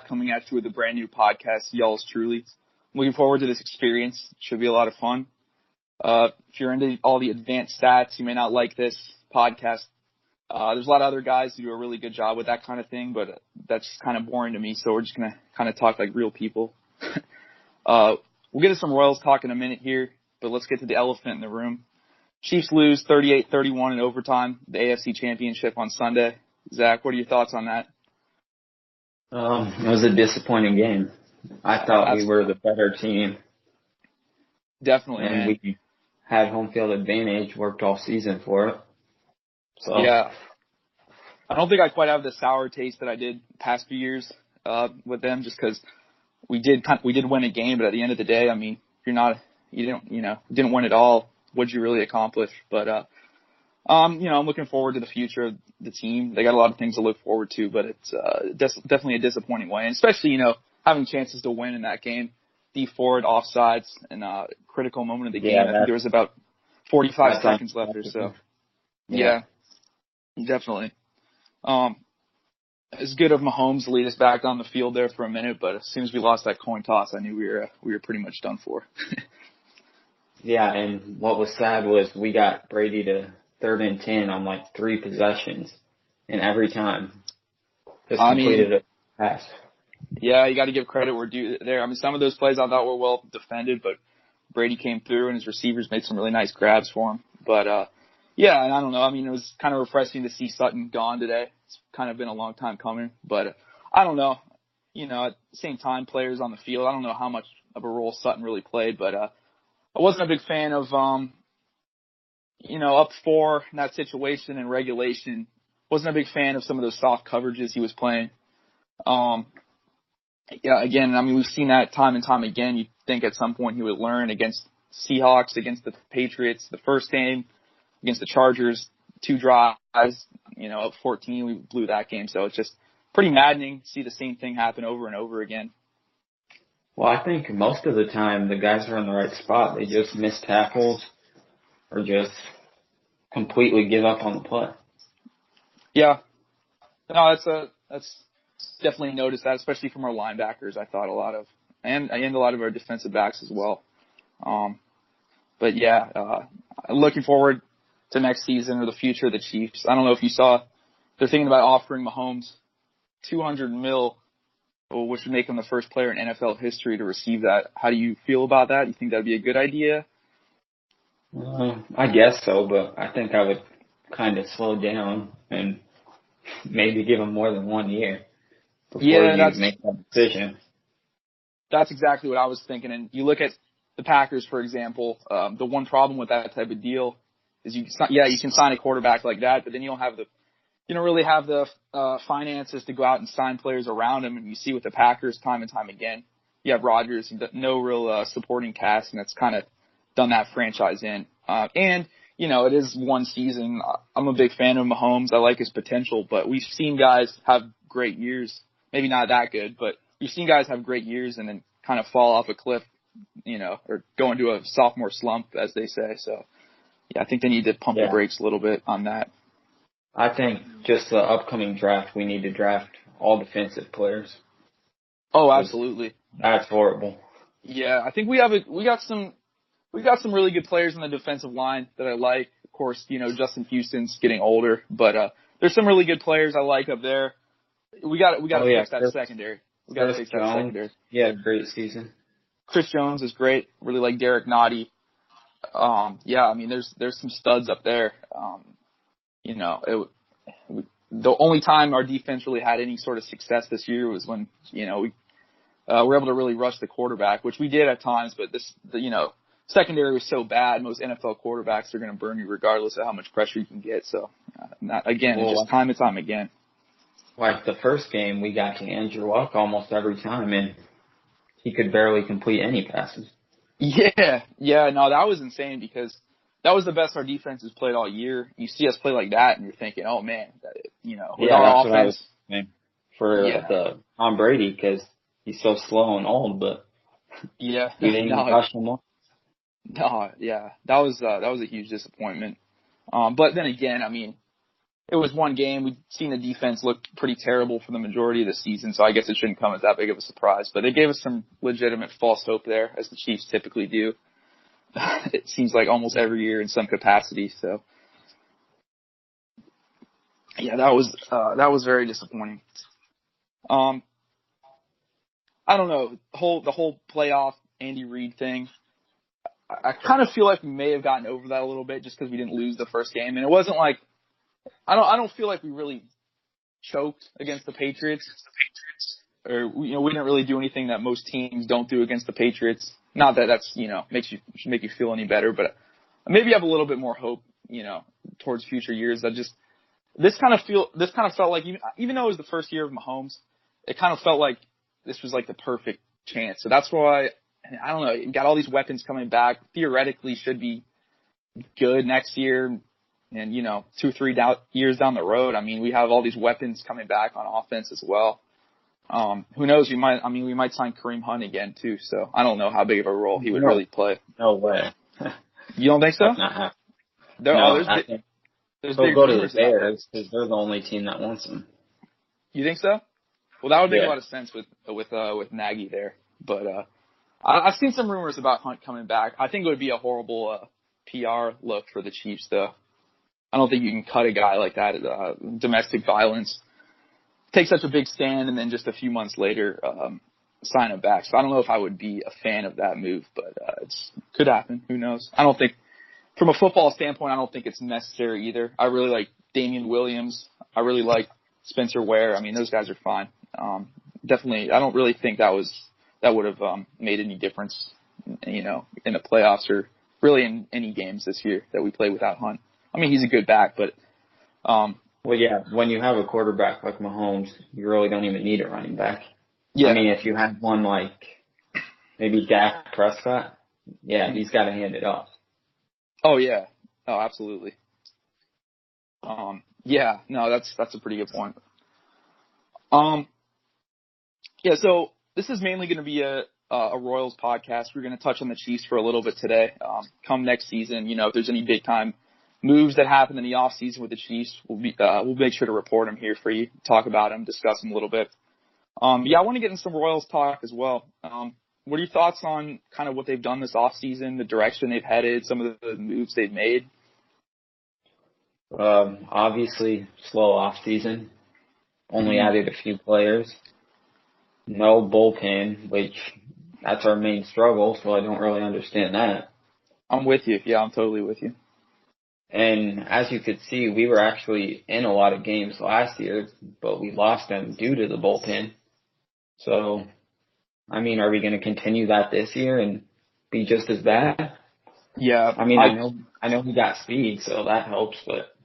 back coming at you with a brand new podcast, Yals truly. I'm looking forward to this experience. It should be a lot of fun. If you're into all the advanced stats, you may not like this podcast. There's a lot of other guys who do a really good job with that kind of thing, but that's kind of boring to me, so we're just going to kind of talk like real people. We'll get to some Royals talk in a minute here, but let's get to the elephant in the room. Chiefs lose 38-31 in overtime, the AFC Championship on Sunday. Zach, what are your thoughts on that? It was a disappointing game. I thought we were the better team. Definitely, and man. We had home field advantage, worked all season for it. So. Yeah. I don't think I quite have the sour taste that I did the past few years with them, just because we did win a game, but at the end of the day, I mean, you didn't win it all. What'd you really accomplish? But I'm looking forward to the future of the team. They got a lot of things to look forward to, but it's definitely a disappointing way, and especially having chances to win in that game. D Ford offsides in a critical moment of the game. I think there was about 45 seconds left or so. Yeah, definitely. It's good of Mahomes to lead us back on the field there for a minute, but as soon as we lost that coin toss, I knew we were pretty much done for. Yeah, and what was sad was we got Brady to 3rd and 10 on like 3 possessions, and every time just completed a pass. Yeah, you got to give credit where due there. I mean, some of those plays I thought were well defended, but Brady came through and his receivers made some really nice grabs for him. But yeah, and I don't know. I mean, it was kind of refreshing to see Sutton gone today. It's kind of been a long time coming, but I don't know. At the same time, players on the field, I don't know how much of a role Sutton really played, but I wasn't a big fan of up 4 in that situation in regulation. Wasn't a big fan of some of those soft coverages he was playing. Yeah, again, I mean, we've seen that time and time again. You'd think at some point he would learn against Seahawks, against the Patriots, the first game, against the Chargers, 2 drives, up 14, we blew that game. So it's just pretty maddening to see the same thing happen over and over again. Well, I think most of the time the guys are in the right spot. They just miss tackles or just completely give up on the play. Yeah. No, that's definitely noticed that, especially from our linebackers. I thought a lot of, and a lot of our defensive backs as well. But yeah, looking forward to next season or the future of the Chiefs. I don't know if you saw, they're thinking about offering Mahomes $200 million, which would make him the first player in NFL history to receive that. How do you feel about that? You think that'd be a good idea? I guess so, but I think I would kind of slow down and maybe give him more than 1 year before you make that decision. That's exactly what I was thinking. And you look at the Packers, for example. The one problem with that type of deal is you can sign a quarterback like that, but then you don't really have the finances to go out and sign players around him. And you see with the Packers time and time again, you have Rodgers, no real supporting cast, and that's kind of done that franchise in. And it is one season. I'm a big fan of Mahomes. I like his potential, but we've seen guys have great years. Maybe not that good, but we've seen guys have great years and then kind of fall off a cliff, or go into a sophomore slump, as they say. So, yeah, I think they need to pump the brakes a little bit on that. I think just the upcoming draft, we need to draft all defensive players. Oh, absolutely. That's horrible. Yeah, I think we got some really good players in the defensive line that I like. Of course, Justin Houston's getting older, but there's some really good players I like up there. We got to fix that secondary. We got to fix that secondary. Yeah, great season. Chris Jones is great. Really like Derek Nottie. Yeah, I mean, there's some studs up there. The only time our defense really had any sort of success this year was when we were able to really rush the quarterback, which we did at times. But secondary was so bad. Most NFL quarterbacks are going to burn you regardless of how much pressure you can get. So it's just time and time again. Like the first game, we got to Andrew Luck almost every time, and he could barely complete any passes. Yeah, no, that was insane because that was the best our defense has played all year. You see us play like that, and you're thinking, oh man, with our offense. For the Tom Brady, because he's so slow and old, but we didn't rush him up. No, yeah, that was a huge disappointment. But then again, I mean, it was one game. We'd seen the defense look pretty terrible for the majority of the season, so I guess it shouldn't come as that big of a surprise. But it gave us some legitimate false hope there, as the Chiefs typically do. It seems like almost every year in some capacity. So, yeah, that was very disappointing. I don't know, the whole playoff Andy Reid thing. I kind of feel like we may have gotten over that a little bit just because we didn't lose the first game, and it wasn't like I don't feel like we really choked against the Patriots, or we didn't really do anything that most teams don't do against the Patriots. Not that that's should make you feel any better, but maybe have a little bit more hope towards future years. This kind of felt like even though it was the first year of Mahomes, it kind of felt like this was like the perfect chance. So that's why I don't know. You got all these weapons coming back. Theoretically, should be good next year. And, 2-3 years down the road, I mean, we have all these weapons coming back on offense as well. Who knows? We might sign Kareem Hunt again too. So I don't know how big of a role he would really play. No way. You don't think so? That's not happening. There's big go to the Bears because they're the only team that wants him. You think so? Well, that would make a lot of sense with Nagy there. But I've seen some rumors about Hunt coming back. I think it would be a horrible PR look for the Chiefs, though. I don't think you can cut a guy like that. Domestic violence. Take such a big stand and then just a few months later sign him back. So I don't know if I would be a fan of that move, but it could happen. Who knows? I don't think, from a football standpoint, I don't think it's necessary either. I really like Damian Williams. I really like Spencer Ware. I mean, those guys are fine. Definitely, I don't really think that would have made any difference, in the playoffs or really in any games this year that we play without Hunt. I mean, he's a good back, but well, yeah, when you have a quarterback like Mahomes, you really don't even need a running back. Yeah. I mean, if you have one like maybe Dak Prescott, yeah, he's got to hand it off. Oh yeah, oh absolutely. Yeah, no, that's a pretty good point. Yeah, so this is mainly going to be a Royals podcast. We're going to touch on the Chiefs for a little bit today. Come next season, if there's any big time moves that happen in the off season with the Chiefs, we'll make sure to report them here for you, talk about them, discuss them a little bit. Yeah, I want to get into some Royals talk as well. What are your thoughts on kind of what they've done this off season, the direction they've headed, some of the moves they've made? Obviously, slow off season. Only added a few players. No bullpen, which that's our main struggle, so I don't really understand that. I'm with you. Yeah, I'm totally with you. And as you could see, we were actually in a lot of games last year, but we lost them due to the bullpen. So, I mean, are we going to continue that this year and be just as bad? Yeah. I mean, I know we got speed, so that helps, but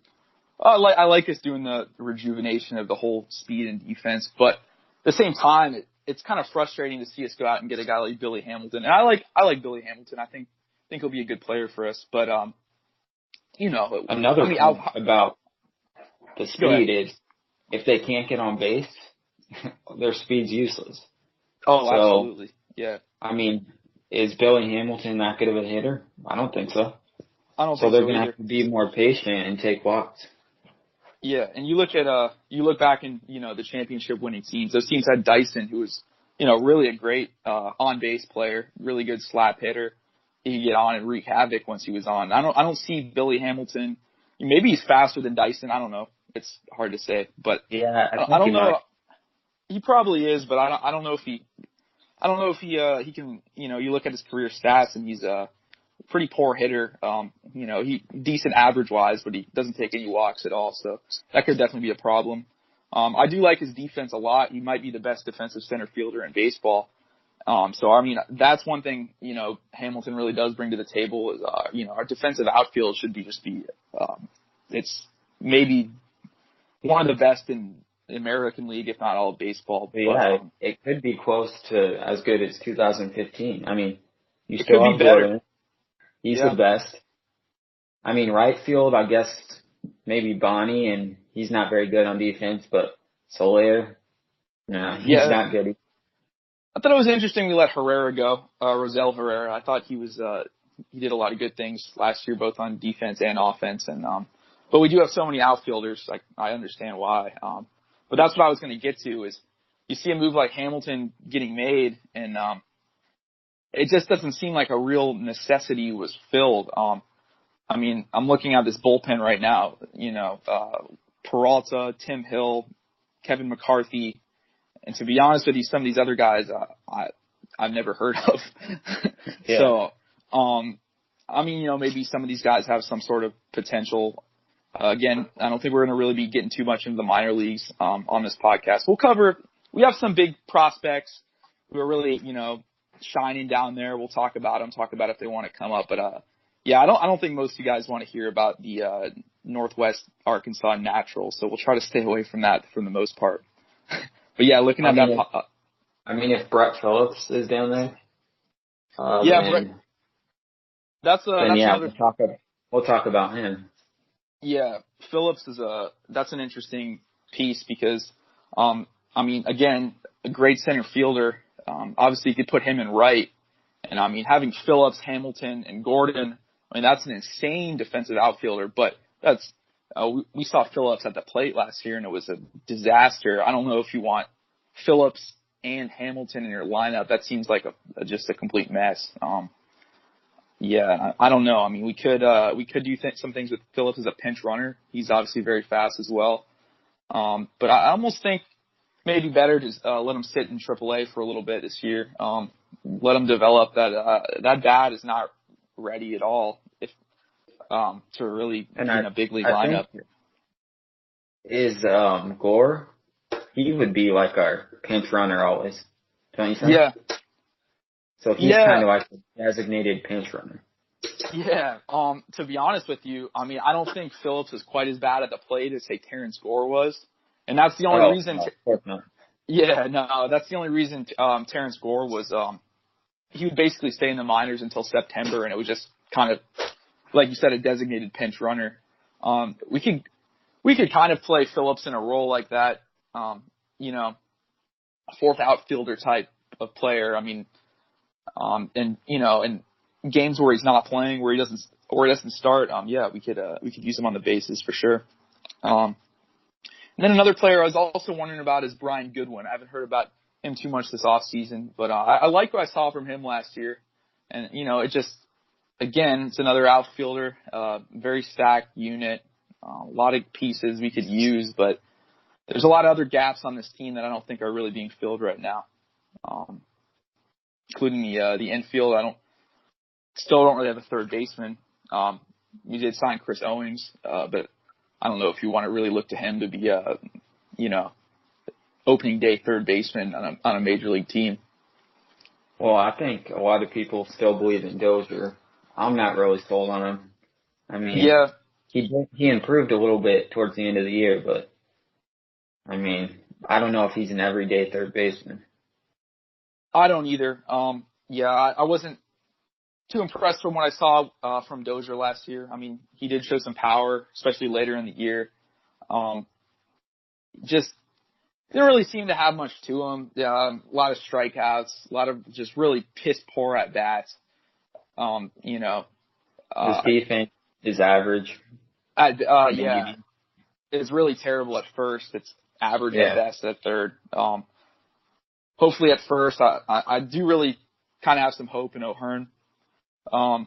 I like us doing the rejuvenation of the whole speed and defense, but at the same time, it's kind of frustrating to see us go out and get a guy like Billy Hamilton. And I like Billy Hamilton. I think he'll be a good player for us, but another point about the speed is if they can't get on base, their speed's useless. Oh, so, absolutely. Yeah. I mean, is Billy Hamilton that good of a hitter? I don't think so. I don't think so. So they're going to have to be more patient and take walks. Yeah, and you look back in, the championship winning teams. Those teams had Dyson, who was, really a great on base player, really good slap hitter. He could get on and wreak havoc once he was on. I don't see Billy Hamilton. Maybe he's faster than Dyson. I don't know. It's hard to say, but yeah, I don't know. He probably is, but I don't know if he can. You look at his career stats and he's a pretty poor hitter. He decent average wise, but he doesn't take any walks at all. So that could definitely be a problem. I do like his defense a lot. He might be the best defensive center fielder in baseball. So, I mean, that's one thing, Hamilton really does bring to the table is, our defensive outfield should be it's maybe one of the best in the American League, if not all of baseball. But, yeah, it could be close to as good as 2015. I mean, you still have Gordon. He's the best. I mean, right field, I guess maybe Bonnie, and he's not very good on defense, but Soler, he's not good. I thought it was interesting we let Herrera go, Rosel Herrera. I thought he did a lot of good things last year, both on defense and offense. And But we do have so many outfielders. Like, I understand why. But that's what I was going to get to is you see a move like Hamilton getting made, and it just doesn't seem like a real necessity was filled. I mean, I'm looking at this bullpen right now. Peralta, Tim Hill, Kevin McCarthy, and to be honest with you, some of these other guys I've never heard of. Yeah. So, I mean, maybe some of these guys have some sort of potential. Again, I don't think we're going to really be getting too much into the minor leagues on this podcast. We have some big prospects who are really, shining down there. We'll talk about them, talk about if they want to come up. But, yeah, I don't think most of you guys want to hear about the Northwest Arkansas Natural, so we'll try to stay away from that for the most part. But, yeah, looking at that. If Brett Phillips is down there. Brett. That's another. We'll talk about him. Yeah, Phillips that's an interesting piece because, again, a great center fielder. Obviously, you could put him in right. And, having Phillips, Hamilton, and Gordon, that's an insane defensive outfielder. But we saw Phillips at the plate last year, and it was a disaster. I don't know if you want Phillips and Hamilton in your lineup. That seems like just a complete mess. Yeah, I don't know. We could do some things with Phillips as a pinch runner. He's obviously very fast as well. But I almost think maybe better to let him sit in AAA for a little bit this year. Let him develop that bat is not ready at all to really be in a big league lineup. Is Gore? He would be like our pinch runner always, don't you think? Yeah. So he's kind of like a designated pinch runner. Yeah. To be honest with you, I don't think Phillips is quite as bad at the plate as, say, Terrence Gore was. And that's the only reason. No, of course not. Yeah, no, that's the only reason Terrence Gore was he would basically stay in the minors until September, and it was just kind of, like you said, a designated pinch runner. We could kind of play Phillips in a role like that, a fourth outfielder type of player. And in games where he's not playing, where he doesn't start, we could use him on the bases for sure. And then another player I was also wondering about is Brian Goodwin. I haven't heard about him too much this offseason, but I like what I saw from him last year. And, it just, again, it's another outfielder, very stacked unit, a lot of pieces we could use, but there's a lot of other gaps on this team that I don't think are really being filled right now, including the infield. Still don't really have a third baseman. We did sign Chris Owings, but I don't know if you want to really look to him to be opening day third baseman on a major league team. Well, I think a lot of people still believe in Dozier. I'm not really sold on him. Yeah, he improved a little bit towards the end of the year, but I don't know if he's an everyday third baseman. I don't either. I wasn't too impressed from what I saw from Dozier last year. He did show some power, especially later in the year. Just didn't really seem to have much to him. A lot of strikeouts, a lot of just really piss poor at bats. His defense is average. It's really terrible at first. It's average at best at third. Hopefully at first, I do really kind of have some hope in O'Hearn. I'm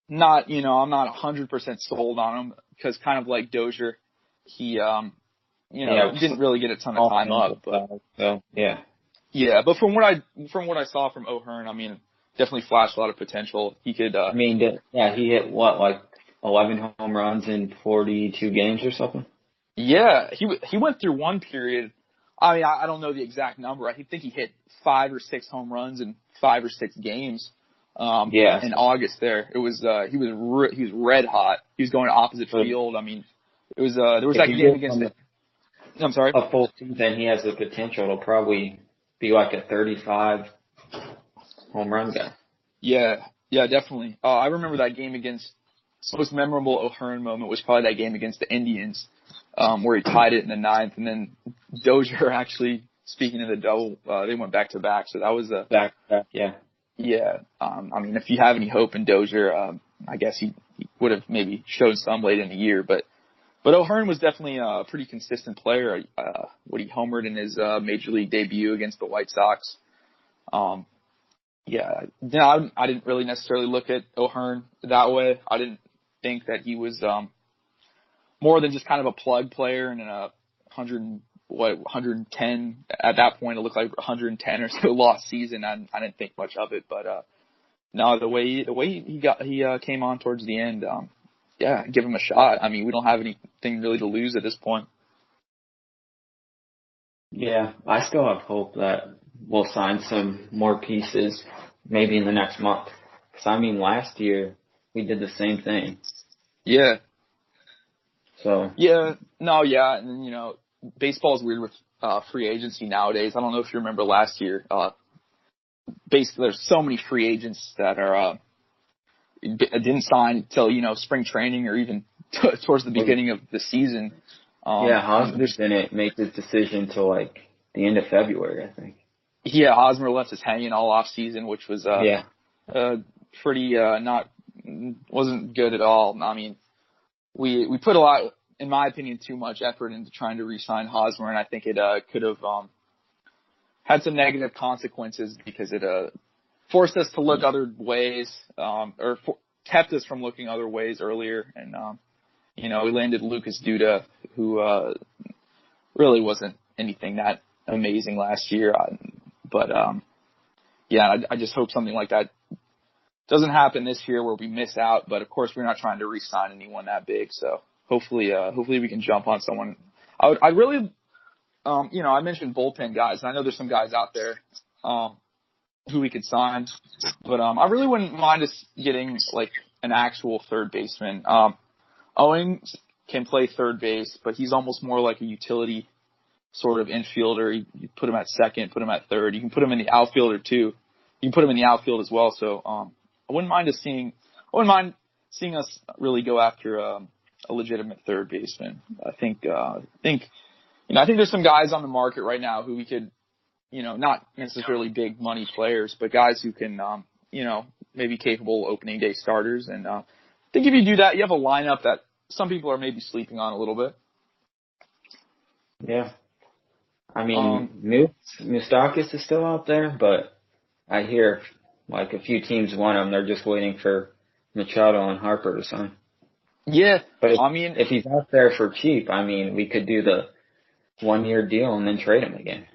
not 100% sold on him because kind of like Dozier, he didn't really get a ton of time up. But but from what I saw from O'Hearn, definitely flashed a lot of potential. He could. He hit like 11 home runs in 42 games or something. Yeah, he went through one period. I don't know the exact number. I think he hit 5 or 6 home runs in 5 or 6 games. In August there. It was, he was red hot. He was going to opposite field. It was, there was that game against I'm sorry? A full season, he has the potential to probably be like a 35 home run guy. Yeah, definitely. I remember that game against, the most memorable O'Hearn moment was probably that game against the Indians, where he tied it in the 9th, and then Dozier actually, speaking of the double, they went back to back, so that was a back, yeah. Yeah, if you have any hope in Dozier, I guess he he would have maybe showed some late in the year. But O'Hearn was definitely a pretty consistent player. What he homered in his major league debut against the White Sox. I didn't really necessarily look at O'Hearn that way. I didn't think that he was more than just kind of a plug player and a 110 at that point. It looked like 110 or so lost season. I didn't think much of it, but no, the way he came on towards the end, give him a shot. I mean, we don't have anything really to lose at this point. Yeah, I still have hope that we'll sign some more pieces maybe in the next month. Because, I mean, last year we did the same thing. Yeah. So. Yeah. No, yeah. And, baseball is weird with free agency nowadays. I don't know if you remember last year. Basically, there's so many free agents that are didn't sign till, spring training or even towards the beginning of the season. Hosmer didn't make his decision till like the end of February, I think. Yeah, Hosmer left us hanging all off season, which was pretty wasn't good at all. I mean, we put a lot, in my opinion, too much effort into trying to re-sign Hosmer, and I think it could have had some negative consequences because it forced us to look other ways, kept us from looking other ways earlier, and we landed Lucas Duda, who really wasn't anything that amazing last year. I just hope something like that doesn't happen this year where we miss out. But of course, we're not trying to re-sign anyone that big. So hopefully we can jump on someone. I really, I mentioned bullpen guys, and I know there's some guys out there who we could sign, but I really wouldn't mind us getting like an actual third baseman. Owings can play third base, but he's almost more like a utility sort of infielder. You put him at second, put him at third. You can put him in the outfielder too. You can put him in the outfield as well. So I wouldn't mind seeing us really go after a legitimate third baseman. I think there's some guys on the market right now who we could, not necessarily big money players, but guys who can, maybe capable opening day starters. And I think if you do that, you have a lineup that some people are maybe sleeping on a little bit. Yeah. I mean, Moustakis is still out there, but I hear like a few teams want him. They're just waiting for Machado and Harper to sign. Yeah. But if he's out there for cheap, I mean, we could do the 1-year deal and then trade him again.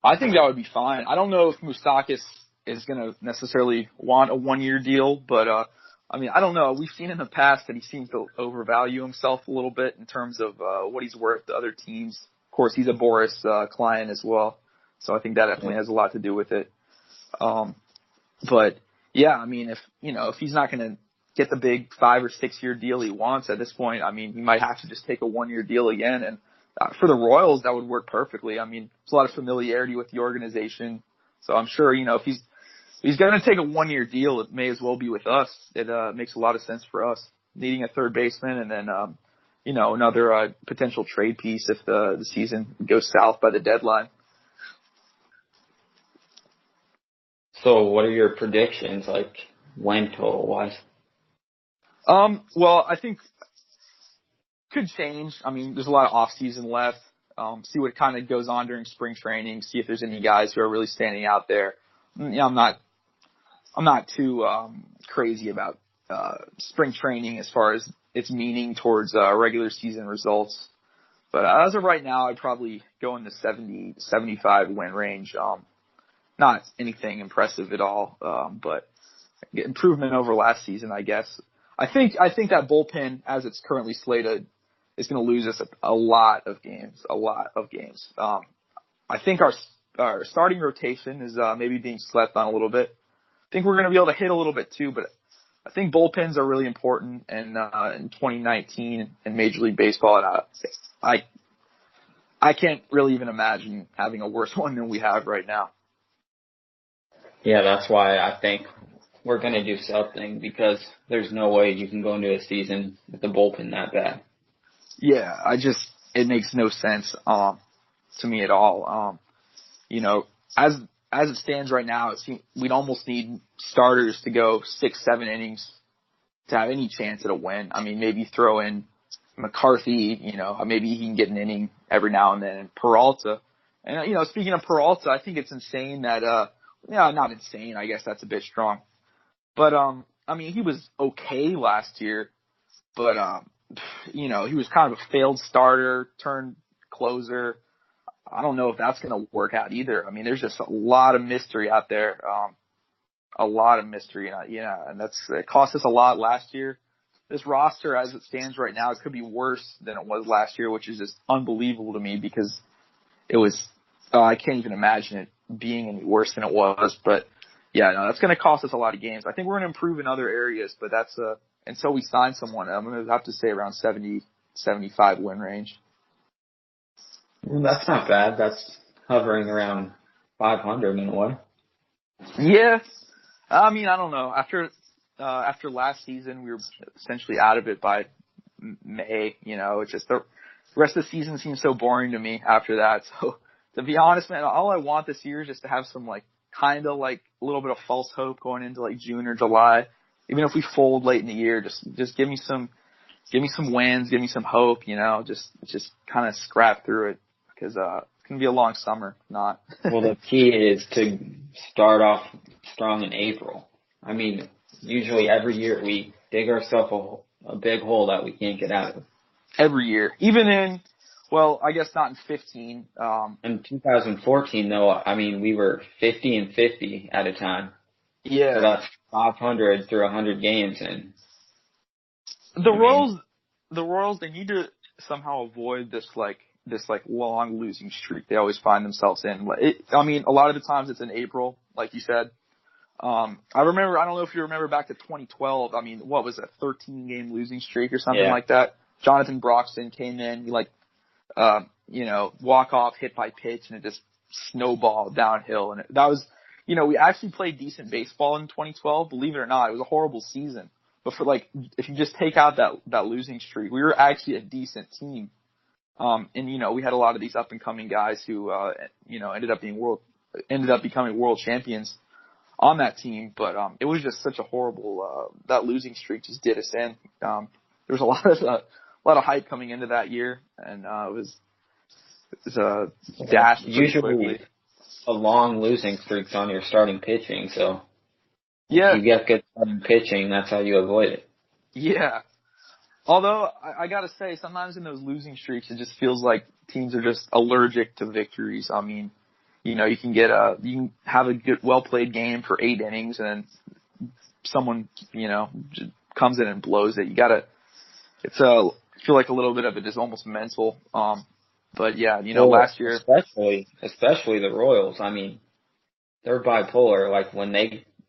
I think that would be fine. I don't know if Moustakis is going to necessarily want a 1-year deal, but I don't know. We've seen in the past that he seems to overvalue himself a little bit in terms of what he's worth to other teams. Of course, he's a Boris client as well, so I think that definitely has a lot to do with it. But yeah, I mean, if he's not going to get the big 5 or 6 year deal he wants at this point, I mean, he might have to just take a 1-year deal again. And for the Royals, that would work perfectly. I mean, there's a lot of familiarity with the organization, so I'm sure if he's going to take a 1-year deal, it may as well be with us. It makes a lot of sense for us needing a third baseman, and then another potential trade piece if the season goes south by the deadline. So what are your predictions, like win total wise? Well, I think could change. I mean, there's a lot of off season left. See what kind of goes on during spring training. See if there's any guys who are really standing out there. I'm not too crazy about spring training as far as its meaning towards regular season results. But as of right now, I'd probably go in the 70, 75 win range. Not anything impressive at all, but improvement over last season, I guess. I think that bullpen, as it's currently slated, is going to lose us a lot of games. I think our starting rotation is maybe being slept on a little bit. I think we're going to be able to hit a little bit too, but I think bullpens are really important in 2019 in Major League Baseball, and I can't really even imagine having a worse one than we have right now. Yeah, that's why I think we're going to do something, because there's no way you can go into a season with the bullpen that bad. Yeah, it makes no sense to me at all. As it stands right now, we'd almost need starters to go 6-7 innings to have any chance at a win. I mean, maybe throw in McCarthy, maybe he can get an inning every now and then, and Peralta. And, speaking of Peralta, I think it's insane that, not insane, I guess that's a bit strong. But, I mean, he was okay last year, but, he was kind of a failed starter turned closer. I don't know if that's going to work out either. I mean, there's just a lot of mystery out there. A lot of mystery. And it cost us a lot last year. This roster, as it stands right now, it could be worse than it was last year, which is just unbelievable to me because it was, I can't even imagine it being any worse than it was. But yeah, no, that's going to cost us a lot of games. I think we're going to improve in other areas, but that's, until we sign someone, I'm going to have to say around 70, 75 win range. Well, that's not bad. That's hovering around 500 in a way. Yeah. I mean, I don't know. After last season, we were essentially out of it by May. It's just the rest of the season seems so boring to me after that. So to be honest, man, all I want this year is just to have some kind of a little bit of false hope going into June or July. Even if we fold late in the year, just give me some wins, give me some hope. Just kind of scrap through it because it's gonna be a long summer. Not. Well, the key is to start off strong in April. I mean, usually every year we dig ourselves a big hole that we can't get out of. Every year. Even in, well, I guess not in 15. In 2014, though, I mean, we were 50-50 at a time. Yeah. So that's 500 through 100 games. And the Royals, they need to somehow avoid this long losing streak they always find themselves in. I mean, a lot of the times it's in April, like you said. I don't know if you remember back to 2012. I mean, what was it, 13-game losing streak or something like that? Jonathan Broxton came in, walk off, hit by pitch, and it just snowballed downhill. And that was, we actually played decent baseball in 2012. Believe it or not, it was a horrible season. But for if you just take out that losing streak, we were actually a decent team. And we had a lot of these up and coming guys who, ended up becoming world champions on that team, but it was just such a horrible. That losing streak just did us in. There was a lot of hype coming into that year, and it was dashed usually quickly. A long losing streak's on your starting pitching, so yeah, if you get good starting pitching, that's how you avoid it. Yeah. Although I gotta say, sometimes in those losing streaks, it just feels like teams are just allergic to victories. I mean, you can have a good, well played game for 8 innings, and then someone, just comes in and blows it. I feel like a little bit of it is almost mental. But yeah, last year, especially the Royals. I mean, they're bipolar.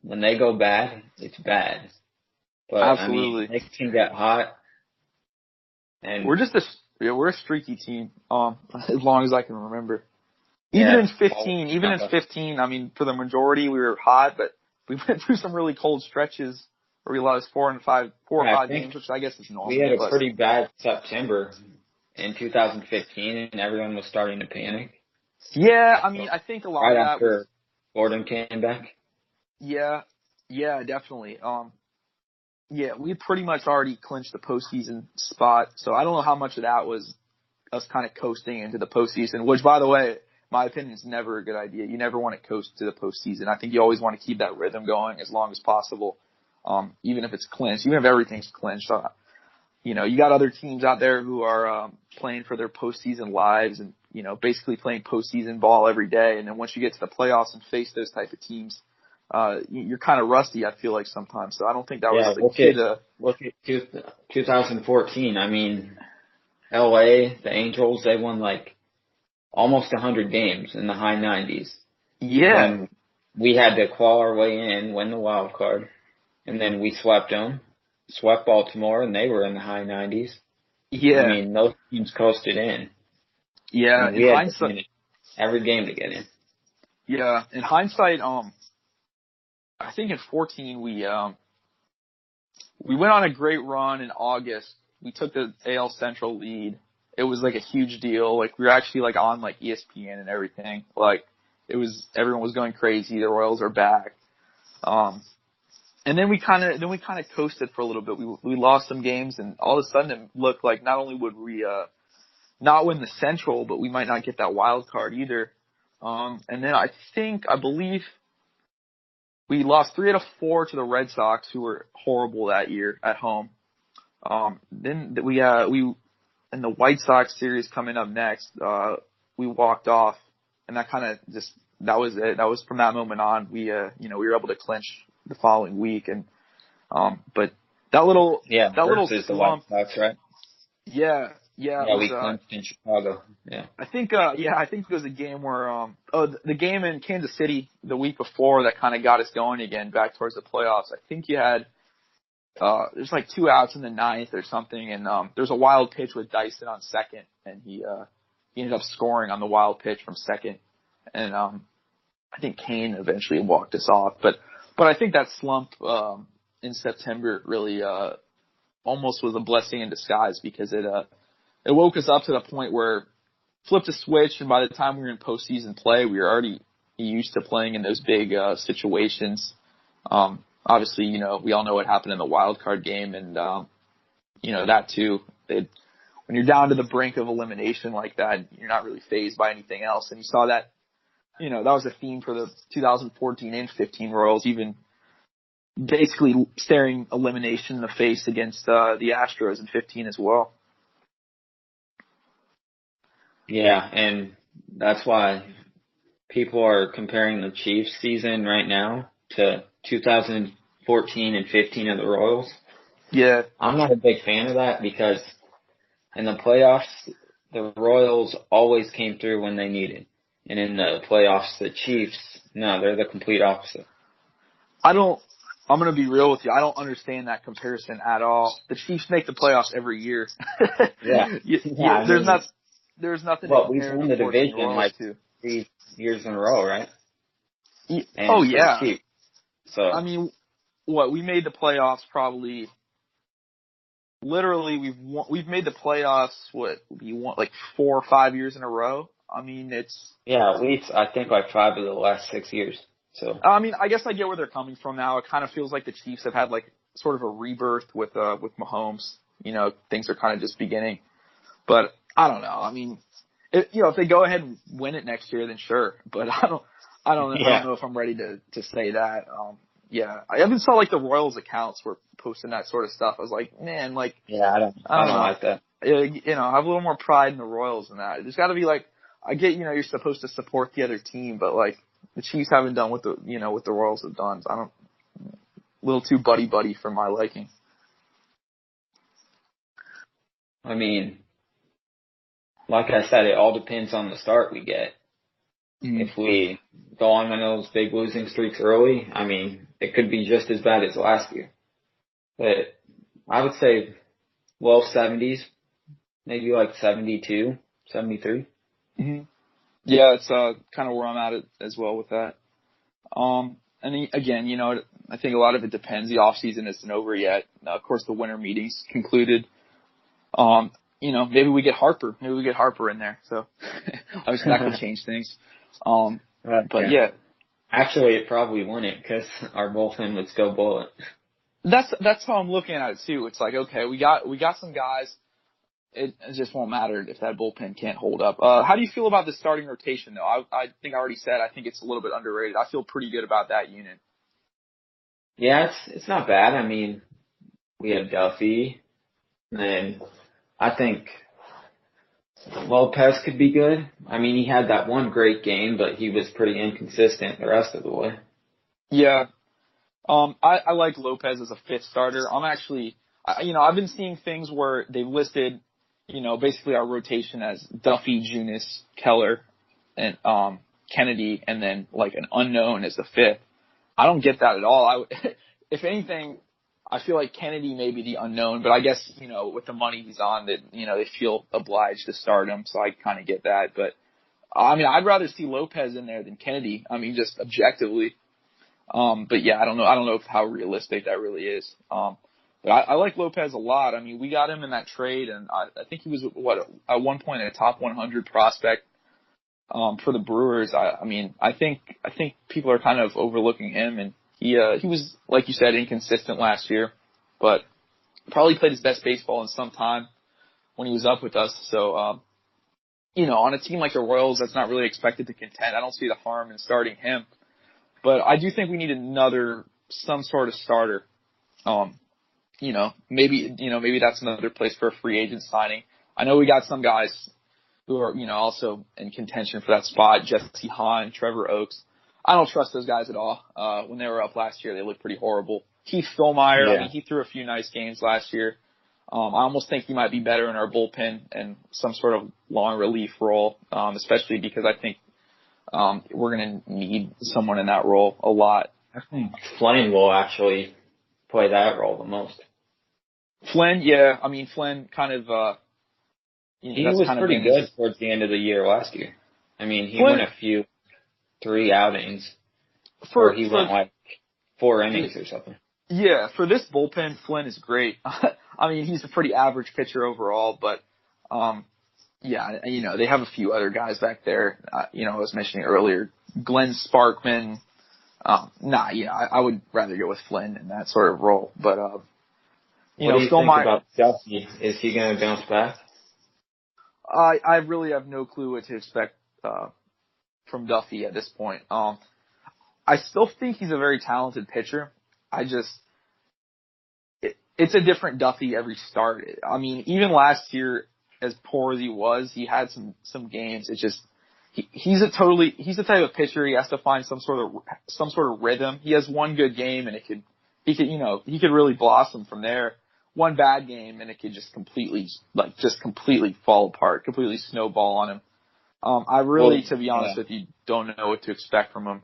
When they go bad, it's bad. But absolutely, I mean, they can get hot. And we're a streaky team. As long as I can remember. Even in 15, I mean, for the majority we were hot, but we went through some really cold stretches where we lost 4 or 5 games, which I guess is normal. We had a pretty bad September in 2015, and everyone was starting to panic. Yeah, I mean, I think a lot of that after Gordon came back. Yeah, definitely. We had pretty much already clinched the postseason spot, so I don't know how much of that was us kind of coasting into the postseason, which, by the way, my opinion, is never a good idea. You never want to coast to the postseason. I think you always want to keep that rhythm going as long as possible, even if it's clinched, even if everything's clinched. You got other teams out there who are playing for their postseason lives and, basically playing postseason ball every day. And then once you get to the playoffs and face those type of teams, you're kind of rusty, I feel like, sometimes. So I don't think that was the key to... Look at 2014. I mean, LA, the Angels, they won almost 100 games in the high 90s. Yeah. And we had to claw our way in, win the wild card, and then we swept them, swept Baltimore, and they were in the high 90s. Yeah. I mean, those teams coasted in. Yeah. We had to win every game to get in. Yeah. In hindsight, I think in 14 we went on a great run in August. We took the AL Central lead. It was a huge deal. We were actually on ESPN and everything. Everyone was going crazy. The Royals are back. And then we kind of coasted for a little bit. We lost some games, and all of a sudden it looked like not only would we not win the Central, but we might not get that wild card either. And then I believe we lost 3 out of 4 to the Red Sox, who were horrible that year at home. Then we in the White Sox series coming up next, we walked off, and that kind of that was it. That was from that moment on. We were able to clinch the following week, and but that little versus the White Sox, right? Yeah, we clinched in Chicago. Yeah. I think it was a game where the game in Kansas City the week before that kind of got us going again back towards the playoffs. I think you had there's like 2 outs in the 9th or something, and there's a wild pitch with Dyson on second, and he ended up scoring on the wild pitch from second, and I think Kane eventually walked us off, but I think that slump in September really almost was a blessing in disguise, because it woke us up to the point where flipped a switch, and by the time we were in postseason play, we were already used to playing in those big situations. Obviously, we all know what happened in the wild card game, and that too. When you're down to the brink of elimination like that, you're not really fazed by anything else. And you saw that, that was a theme for the 2014 and 15 Royals, even basically staring elimination in the face against the Astros in 15 as well. Yeah, and that's why people are comparing the Chiefs season right now to 2014 and 15 of the Royals. Yeah. I'm not a big fan of that, because in the playoffs, the Royals always came through when they needed. And in the playoffs, the Chiefs, no, they're the complete opposite. I'm going to be real with you. I don't understand that comparison at all. The Chiefs make the playoffs every year. Yeah. There's nothing. Well, we've won the division like 3 years in a row, right? Oh yeah. Chiefs. So I mean, we made the playoffs probably. Literally, we've made the playoffs. We won like 4 or 5 years in a row. I mean, it's. Yeah, at least I think like 5 of the last 6 years. So I mean, I guess I get where they're coming from now. It kind of feels like the Chiefs have had like sort of a rebirth with Mahomes. Things are kind of just beginning. But I don't know. I mean, if they go ahead and win it next year, then sure. But I don't know if I'm ready to say that. Yeah, I even saw like the Royals accounts were posting that sort of stuff. I was like, man, like, yeah, I don't like that. Have a little more pride in the Royals than that. There's got to be like, I get, you're supposed to support the other team, but like the Chiefs haven't done what the Royals have done. So a little too buddy for my liking. I mean, like I said, it all depends on the start we get. If we go on one of those big losing streaks early, I mean, it could be just as bad as last year. But I would say low 70s, maybe like 72, 73. Mm-hmm. Yeah, it's kind of where I'm at as well with that. And again, I think a lot of it depends. The off season isn't over yet. Of course, the winter meetings concluded. Maybe we get Harper. Maybe we get Harper in there. So obviously that could change things. But yeah. Actually, it probably wouldn't, because our bullpen would still bullet. That's how I'm looking at it too. It's like, okay, we got some guys. It just won't matter if that bullpen can't hold up. How do you feel about the starting rotation though? I think I already said I think it's a little bit underrated. I feel pretty good about that unit. Yeah, it's not bad. I mean, we have Duffy, and I think Lopez could be good. I mean, he had that one great game, but he was pretty inconsistent the rest of the way. Yeah. I like Lopez as a fifth starter. I'm actually, I've been seeing things where they've listed, basically our rotation as Duffy, Junis, Keller, and Kennedy, and then like an unknown as the fifth. I don't get that at all. If anything, I feel like Kennedy may be the unknown, but I guess, with the money he's on, that, they feel obliged to start him, so I kind of get that. But, I mean, I'd rather see Lopez in there than Kennedy. I mean, just objectively. But yeah, I don't know how realistic that really is. But I like Lopez a lot. I mean, we got him in that trade, and I think he was, at one point a top 100 prospect, for the Brewers. I mean, I think people are kind of overlooking him, and He was, like you said, inconsistent last year, but probably played his best baseball in some time when he was up with us. So, on a team like the Royals that's not really expected to contend, I don't see the harm in starting him. But I do think we need some sort of starter. Maybe that's another place for a free agent signing. I know we got some guys who are, also in contention for that spot. Jesse Hahn, Trevor Oakes. I don't trust those guys at all. When they were up last year, they looked pretty horrible. Keith Philmeyer, Yeah. he threw a few nice games last year. I almost think he might be better in our bullpen and some sort of long relief role, especially because I think we're going to need someone in that role a lot. I think Flynn will actually play that role the most. Flynn, yeah. I mean, Flynn kind of, he was pretty good towards the end of the year last year. I mean, he went 3 outings, or he went like 4 innings or something. Yeah, for this bullpen, Flynn is great. I mean, he's a pretty average pitcher overall, but, they have a few other guys back there. I was mentioning earlier, Glenn Sparkman. I would rather go with Flynn in that sort of role. But, what do you think about Duffy? Is he going to bounce back? I really have no clue what to expect from Duffy at this point. I still think he's a very talented pitcher. It's a different Duffy every start. I mean, even last year, as poor as he was, he had some games. It's just he's the type of pitcher. He has to find some sort of rhythm. He has one good game, and he could really blossom from there. One bad game, and it could just completely fall apart, completely snowball on him. I really, to be honest with you, don't know what to expect from him.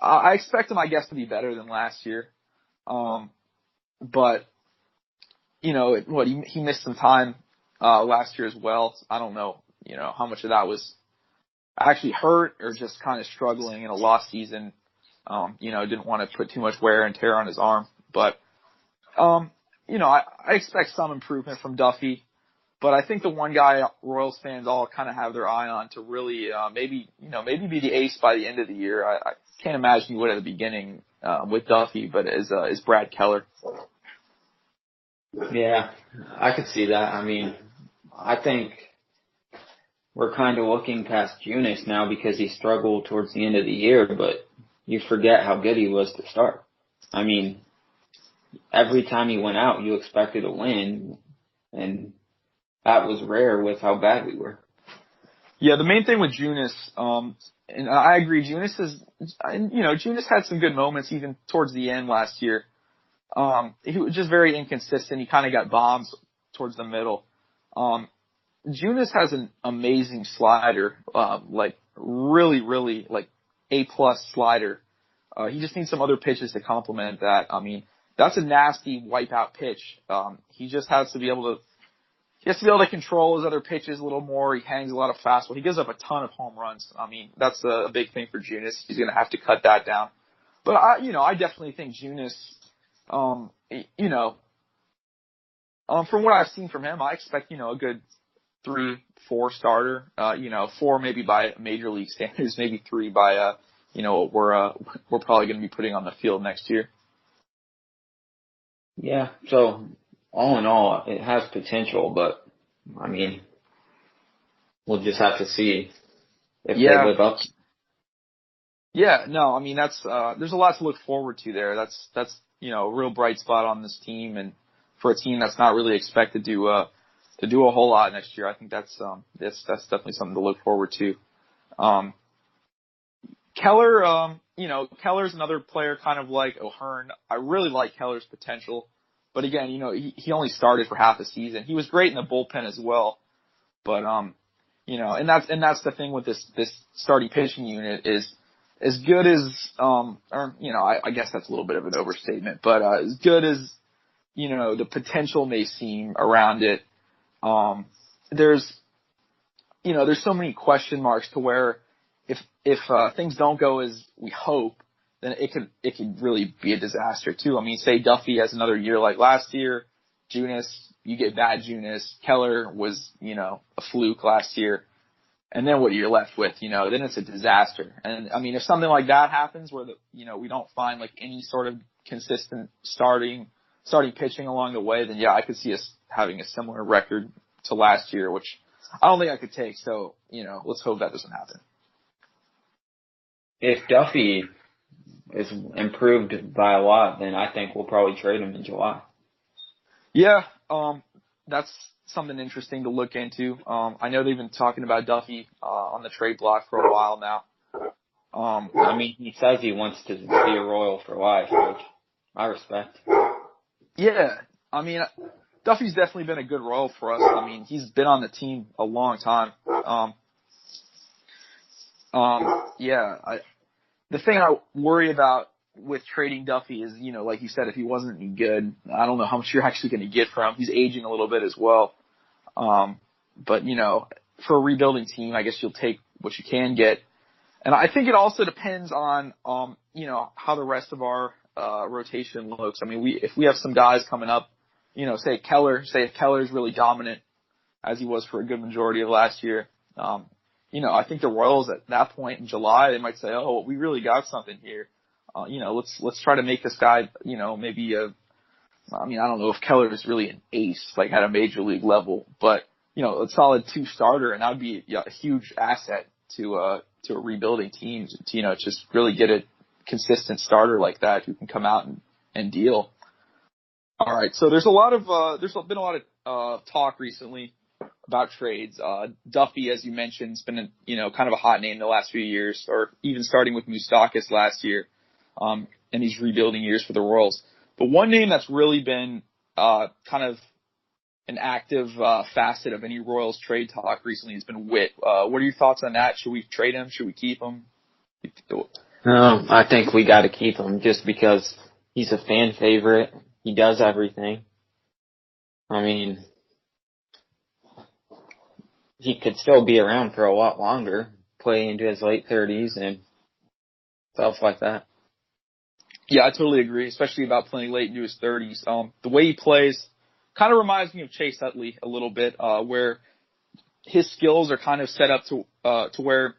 I expect him, I guess, to be better than last year. But, he missed some time last year as well. I don't know, how much of that was actually hurt or just kind of struggling in a lost season. Didn't want to put too much wear and tear on his arm. But, I expect some improvement from Duffy. But I think the one guy Royals fans all kind of have their eye on to really maybe be the ace by the end of the year. I can't imagine you would at the beginning with Duffy, but is Brad Keller. Yeah, I could see that. I mean, I think we're kind of looking past Junis now because he struggled towards the end of the year, but you forget how good he was to start. I mean, every time he went out, you expected a win, and that was rare with how bad we were. Yeah, the main thing with Junis, and I agree, Junis had some good moments even towards the end last year. He was just very inconsistent. He kind of got bombs towards the middle. Junis has an amazing slider, really, really A+ slider. He just needs some other pitches to complement that. I mean, that's a nasty wipeout pitch. He just has to be able to control his other pitches a little more. He hangs a lot of fastball. He gives up a ton of home runs. I mean, that's a big thing for Junis. He's going to have to cut that down. But I definitely think Junis, from what I've seen from him, I expect, a good 3-4 starter, 4 maybe by major league standards, maybe 3 by, what we're probably going to be putting on the field next year. Yeah. So all in all, it has potential, but I mean, we'll just have to see if they live up. Yeah, no, I mean, there's a lot to look forward to there. That's, a real bright spot on this team, and for a team that's not really expected to do a whole lot next year, I think that's definitely something to look forward to. Keller, Keller's another player kind of like O'Hearn. I really like Keller's potential, but again, he only started for half a season. He was great in the bullpen as well, but and that's the thing with this starting pitching unit is as good as I guess that's a little bit of an overstatement, but as good as the potential may seem around it, there's so many question marks to where if things don't go as we hope, then it could really be a disaster too. I mean, say Duffy has another year like last year, Junis, you get bad Junis. Keller was, a fluke last year. And then what you're left with, then it's a disaster. And I mean, if something like that happens where we don't find like any sort of consistent starting pitching along the way, then yeah, I could see us having a similar record to last year, which I don't think I could take. So, let's hope that doesn't happen. If Duffy is improved by a lot, then I think we'll probably trade him in July. Yeah, that's something interesting to look into. I know they've been talking about Duffy on the trade block for a while now. I mean, he says he wants to be a Royal for life, which I respect. Yeah, I mean, Duffy's definitely been a good Royal for us. I mean, he's been on the team a long time. The thing I worry about with trading Duffy is, like you said, if he wasn't any good, I don't know how much you're actually going to get from him. He's aging a little bit as well. But, for a rebuilding team, I guess you'll take what you can get. And I think it also depends on, how the rest of our rotation looks. I mean, if we have some guys coming up, say if Keller's really dominant as he was for a good majority of last year, I think the Royals at that point in July, they might say, oh, we really got something here. Let's try to make this guy, maybe I don't know if Keller is really an ace, like at a major league level, but, a solid 2 starter, and that would be a huge asset to a rebuilding team to, just really get a consistent starter like that who can come out and deal. All right. So there's been a lot of talk recently about trades. Duffy, as you mentioned, has been, kind of a hot name the last few years, or even starting with Moustakas last year, in these rebuilding years for the Royals. But one name that's really been, kind of an active, facet of any Royals trade talk recently has been Witt. What are your thoughts on that? Should we trade him? Should we keep him? I think we got to keep him just because he's a fan favorite. He does everything. I mean, he could still be around for a lot longer, play into his late 30s and stuff like that. Yeah, I totally agree, especially about playing late into his 30s. The way he plays kind of reminds me of Chase Utley a little bit, where his skills are kind of set up to where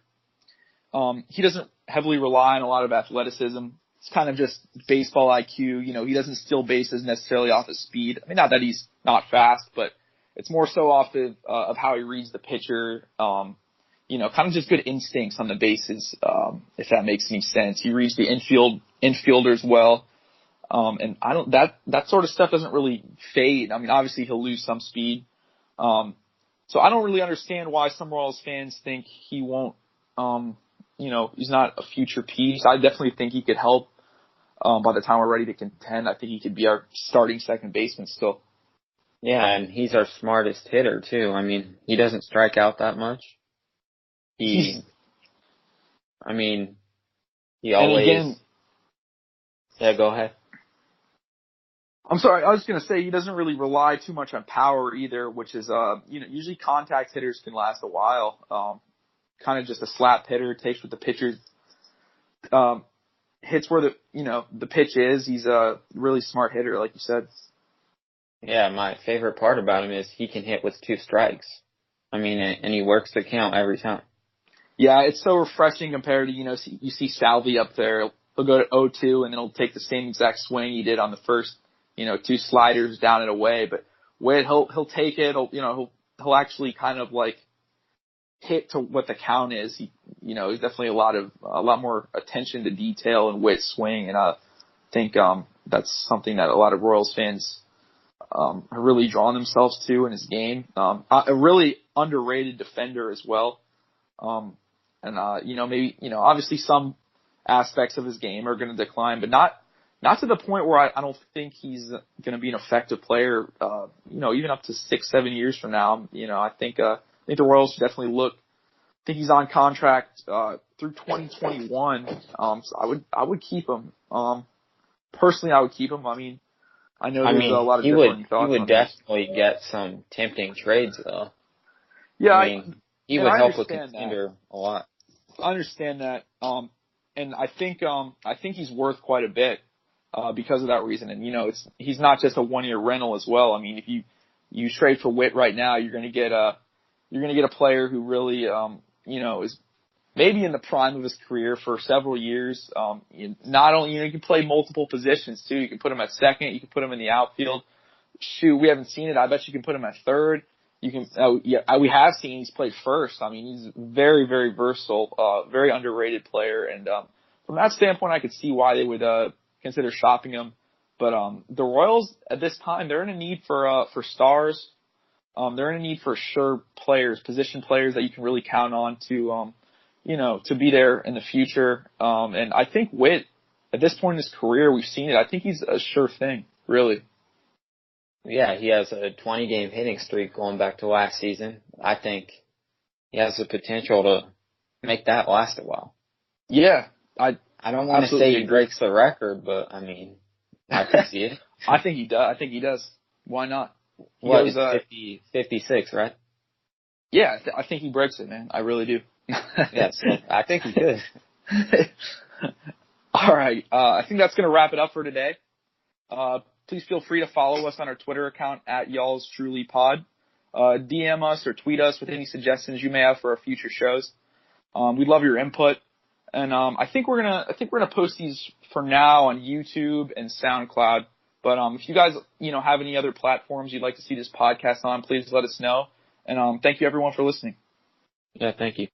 he doesn't heavily rely on a lot of athleticism. It's kind of just baseball IQ. He doesn't steal bases necessarily off his speed. I mean, not that he's not fast, but it's more so off of how he reads the pitcher. Kind of just good instincts on the bases, if that makes any sense. He reads the infielders well. And that sort of stuff doesn't really fade. I mean, obviously he'll lose some speed. So I don't really understand why some Royals fans think he won't, he's not a future piece. I definitely think he could help, by the time we're ready to contend. I think he could be our starting second baseman still. Yeah, and he's our smartest hitter too. I mean, he doesn't strike out that much. He always. Yeah, go ahead. I'm sorry, I was going to say he doesn't really rely too much on power either, which is, usually contact hitters can last a while. Kind of just a slap hitter, takes what the pitcher, hits where the pitch is. He's a really smart hitter, like you said. Yeah, my favorite part about him is he can hit with 2 strikes. I mean, and he works the count every time. Yeah, it's so refreshing compared to, you see Salvi up there. He'll go to 0-2 and then he'll take the same exact swing he did on the first, 2 sliders down and away. But Witt, he'll take it. He'll actually kind of like hit to what the count is. He's definitely a lot more attention to detail in Witt's swing. And I think, that's something that a lot of Royals fans, are really drawing themselves to in his game. A really underrated defender as well. Maybe, obviously some aspects of his game are going to decline, but not to the point where I don't think he's going to be an effective player, even up to 6-7 years from now. I think the Royals should definitely look. I think he's on contract, through 2021. So I would keep him. Personally, I would keep him. I mean, I know there's a lot of different thoughts. He would definitely get some tempting trades though. Yeah. He would help a contender a lot. I understand that. And I think he's worth quite a bit, because of that reason. And, he's not just a 1-year rental as well. I mean, if you trade for Witt right now, you're going to get a player who really, is maybe in the prime of his career for several years. Not only, you can play multiple positions too. You can put him at second. You can put him in the outfield. Shoot, we haven't seen it. I bet you can put him at third. You can, we have seen he's played first. I mean, he's very, very versatile, very underrated player. And, from that standpoint, I could see why they would, consider shopping him. But, the Royals at this time, they're in a need for stars. They're in a need for sure players, position players that you can really count on to, to be there in the future. And I think Witt, at this point in his career, we've seen it. I think he's a sure thing, really. Yeah, he has a 20-game hitting streak going back to last season. I think he has the potential to make that last a while. Yeah, I don't want to say he breaks the record, but I mean, I can see it. I think he does. Why not? What, it's 56, right? Yeah, I think he breaks it, man. I really do. Yes, I think he could. All right. I think that's going to wrap it up for today. Please feel free to follow us on our Twitter account at YalsTrulyPod. DM us or tweet us with any suggestions you may have for our future shows. We'd love your input. And I think we're gonna post these for now on YouTube and SoundCloud. But if you guys have any other platforms you'd like to see this podcast on, please let us know. And thank you everyone for listening. Yeah, thank you.